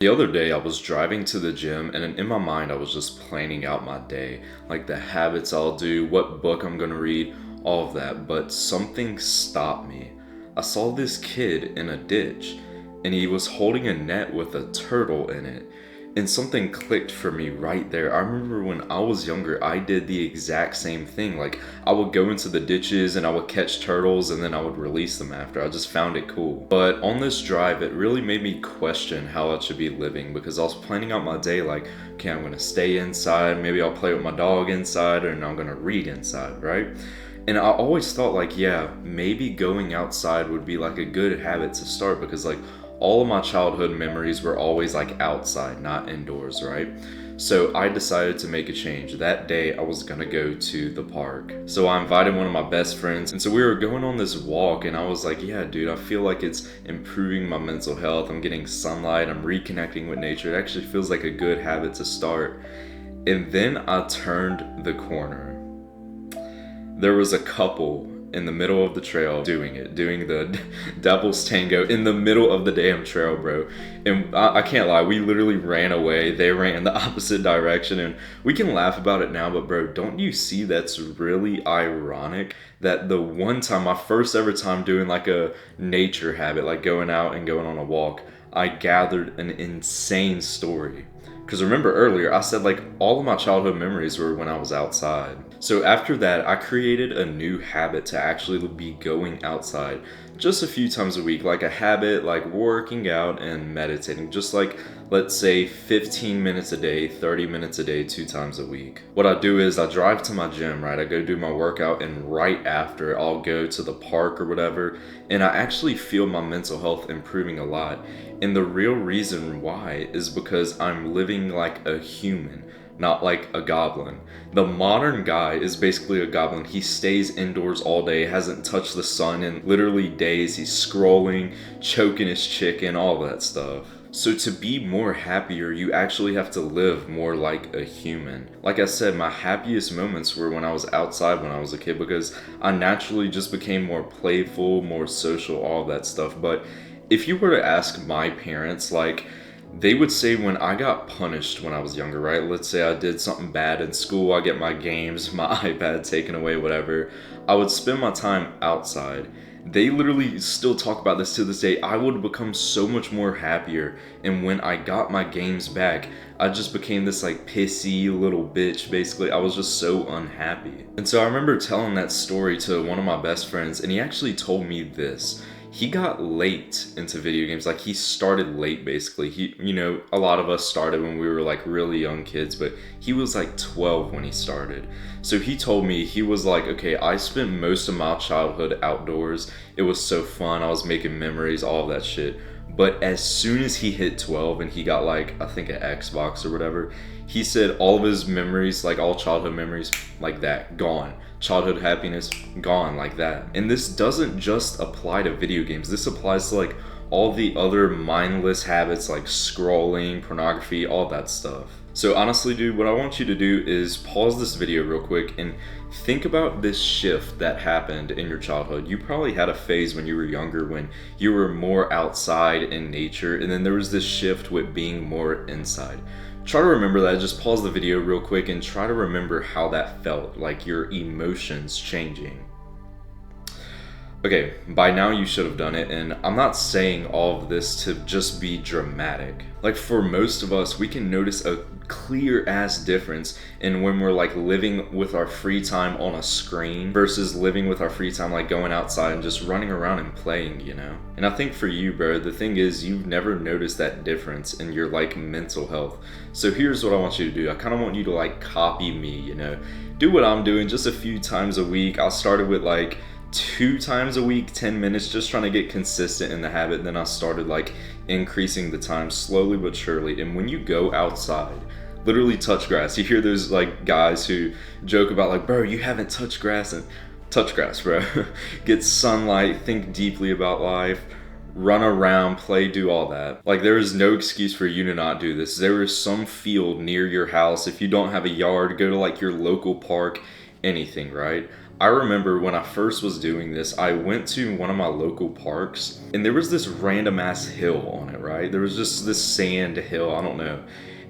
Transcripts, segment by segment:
The other day, I was driving to the gym, and in my mind, I was just planning out my day, like the habits I'll do, what book I'm gonna read, all of that. But something stopped me. I saw this kid in a ditch, and he was holding a net with a turtle in it. And something clicked for me right there. I remember when I was younger, I did the exact same thing. Like, I would go into the ditches and I would catch turtles and then I would release them after. I just found it cool. But on this drive, it really made me question how I should be living because I was planning out my day like, okay, I'm gonna stay inside, maybe I'll play with my dog inside, and I'm gonna read inside, right? And I always thought like, yeah, maybe going outside would be like a good habit to start because like all of my childhood memories were always like outside, not indoors, right? So I decided to make a change. That day I was gonna go to the park. So I invited one of my best friends, and so we were going on this walk, and I was like, yeah, dude, I feel like it's improving my mental health. I'm getting sunlight, I'm reconnecting with nature. It actually feels like a good habit to start. And then I turned the corner. There was a couple in the middle of the trail doing the devil's tango in the middle of the damn trail, bro. And I can't lie, we literally ran away. They ran in the opposite direction, and we can laugh about it now, but bro, don't you see that's really ironic that the one time, my first ever time doing like a nature habit, like going out and going on a walk, I gathered an insane story. Because remember earlier, I said like all of my childhood memories were when I was outside. So after that, I created a new habit to actually be going outside just a few times a week, like a habit like working out and meditating, just like let's say 15 minutes a day, 30 minutes a day, 2 times a week. What I do is I drive to my gym, right? I go do my workout, and right after I'll go to the park or whatever, and I actually feel my mental health improving a lot. And the real reason why is because I'm living like a human, not like a goblin. The modern guy is basically a goblin. He stays indoors all day, hasn't touched the sun in literally days. He's scrolling, choking his chicken, all that stuff. So to be more happier, you actually have to live more like a human. Like I said, my happiest moments were when I was outside when I was a kid because I naturally just became more playful, more social, all that stuff. But if you were to ask my parents, like, they would say when I got punished when I was younger, right? Let's say I did something bad in school, I get my games, my iPad taken away, whatever. I would spend my time outside. They literally still talk about this to this day. I would become so much more happier. And when I got my games back, I just became this like pissy little bitch, basically. I was just so unhappy. And so I remember telling that story to one of my best friends, and he actually told me this. He got late into video games. Like, he started late, basically. A lot of us started when we were like really young kids, but he was like 12 when he started. So he told me, he was like, okay, I spent most of my childhood outdoors. It was so fun. I was making memories, all of that shit. But as soon as he hit 12 and he got like, I think an Xbox or whatever, he said all of his memories, like all childhood memories, like that, gone. Childhood happiness, gone like that. And this doesn't just apply to video games. This applies to like all the other mindless habits like scrolling, pornography, all that stuff. So honestly, dude, what I want you to do is pause this video real quick and think about this shift that happened in your childhood. You probably had a phase when you were younger when you were more outside in nature, and then there was this shift with being more inside. Try to remember that. Just pause the video real quick and try to remember how that felt, like your emotions changing. Okay, by now you should have done it, and I'm not saying all of this to just be dramatic. Like, for most of us, we can notice a clear ass difference in when we're like living with our free time on a screen versus living with our free time like going outside and just running around and playing, you know? And I think for you, bro, the thing is you've never noticed that difference in your like mental health. So here's what I want you to do. I kind of want you to like copy me, you know? Do what I'm doing just a few times a week. I started with like 2 times a week, 10 minutes, just trying to get consistent in the habit. Then I started like increasing the time slowly but surely. And when you go outside, literally touch grass. You hear those like guys who joke about like, bro, you haven't touched grass, and touch grass, bro. Get sunlight, think deeply about life, run around, play, do all that. Like, there is no excuse for you to not do this. There is some field near your house. If you don't have a yard, go to like your local park, anything, right? I remember when I first was doing this, I went to one of my local parks and there was this random ass hill on it, right? There was just this sand hill, I don't know.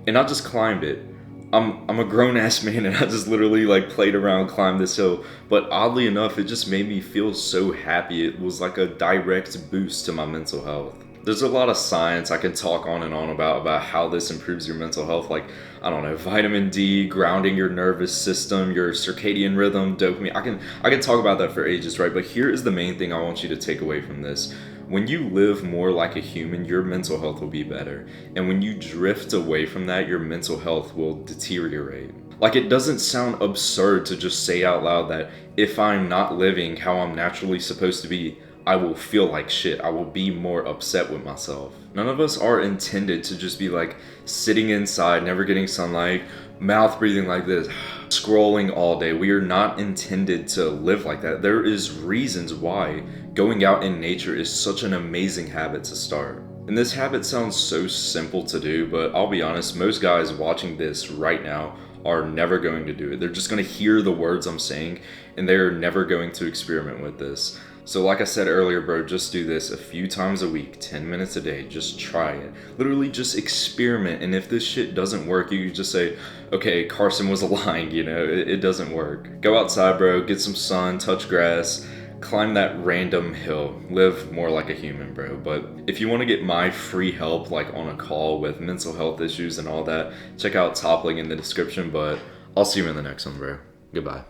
And I just climbed it. I'm a grown ass man and I just literally like played around, climbed this hill. But oddly enough, it just made me feel so happy. It was like a direct boost to my mental health. There's a lot of science I can talk on and on about how this improves your mental health. Like, I don't know, vitamin D, grounding your nervous system, your circadian rhythm, dopamine. I can talk about that for ages, right? But here is the main thing I want you to take away from this. When you live more like a human, your mental health will be better. And when you drift away from that, your mental health will deteriorate. Like, it doesn't sound absurd to just say out loud that if I'm not living how I'm naturally supposed to be, I will feel like shit. I will be more upset with myself. None of us are intended to just be like sitting inside, never getting sunlight, mouth breathing like this, scrolling all day. We are not intended to live like that. There is reasons why going out in nature is such an amazing habit to start. And this habit sounds so simple to do, but I'll be honest, most guys watching this right now are never going to do it. They're just going to hear the words I'm saying and they're never going to experiment with this. So like I said earlier, bro, just do this a few times a week, 10 minutes a day. Just try it. Literally just experiment. And if this shit doesn't work, you can just say, okay, Carson was lying, it doesn't work. Go outside, bro, get some sun, touch grass, climb that random hill. Live more like a human, bro. But if you want to get my free help, like on a call with mental health issues and all that, check out top link in the description. But I'll see you in the next one, bro. Goodbye.